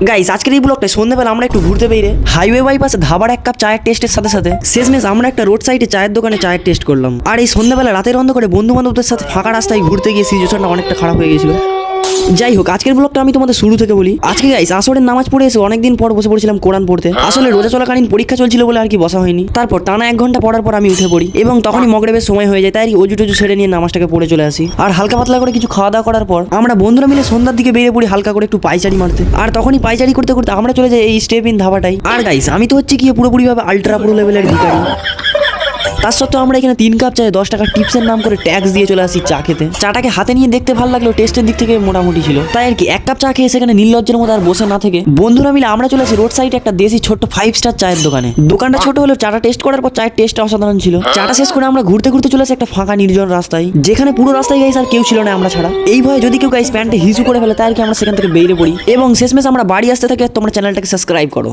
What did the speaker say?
Guys আজকের এই ব্লগটা সন্ধ্যাবেলা আমরা একটু ঘুরতে বেরিয়ে হাইওয়ে বাইপাসে ধাবার এক কাপ চায়ের টেস্টের সাথে সাথে শেষমেশ আমরা একটা রোড সাইডে চায়ের দোকানে চায়ের টেস্ট করলাম। আর এই সন্ধ্যাবেলা রাতের অন্ধকারে বন্ধু বান্ধবদের সাথে ফাঁকা রাস্তায় ঘুরতে গিয়ে সিচুয়েশনটা অনেকটা খারাপ হয়ে গেছিল। যাই হোক, আজকের ব্লগটা আমি তোমাদের শুরু থেকে বলি। আজকে গাইস আসরের নামাজ পড়ে এসে অনেকদিন পর বসে পড়েছিলাম কোরআন পড়তে। আসলে রোজা চলাকালীন পরীক্ষা চলছিল বলে আর কি বসা হয়নি। তারপর টানা 1 ঘন্টা পড়ার পর আমি উঠে পড়ি এবং তখনই মগরিবের সময় হয়ে যায়, তাই অজু টজু ছেড়ে নিয়ে নামাজটাকে পড়ে চলে আসি। আর হালকা পাতলা করে কিছু খাওয়া দাওয়া করার পর আমরা বন্ধুরা মিলে সন্ধ্যার দিকে বেরিয়ে পড়ি হালকা করে একটু পাইচারি মারতে। আর তখনই পাইচারি করতে করতে আমরা চলে যাই এই স্টেপ ইন ধাবাটাই। আর গাইস আমি তো হচ্ছে গিয়ে পুরোপুরি ভাবে আলট্রা প্রো লেভেলের ভিখারি। তার সত্ত্বেও আমরা এখানে 3 কাপ চায়ে 10 টাকা টিপসের নাম করে ট্যাক্স দিয়ে চলে আসি চা খেতে। চাটাকে হাতে নিয়ে দেখতে ভালো লাগলো, টেস্টের দিক থেকে মোটামুটি ছিল। তাই আর কি 1 কাপ চা খেয়ে সেখানে নির্লজ্জের মতো আর বসে না থেকে বন্ধুরা মিলে আমরা চলে আসি রোড সাইডে একটা দেশি ছোট্ট 5 স্টার চায়ের দোকানে। দোকানটা ছোট হলেও চাটা টেস্ট করার পর চায়ের টেস্ট অসাধারণ ছিল। চাটা শেষ করে আমরা ঘুরতে ঘুরতে চলে আসি একটা ফাঁকা নির্জন রাস্তায়, যেখানে পুরো রাস্তায় গাইস আর কেউ ছিল না আমরা ছাড়া। এই ভয়ে যদি কেউ গাইস প্যান্টে হিসু করে ফেলে তাই আর কি আমরা সেখান থেকে বেরিয়ে পড়ি এবং শেষমেশ আমরা বাড়ি আসতে থাকি। আর তোমরা চ্যানেলটাকে সাবস্ক্রাইব করো।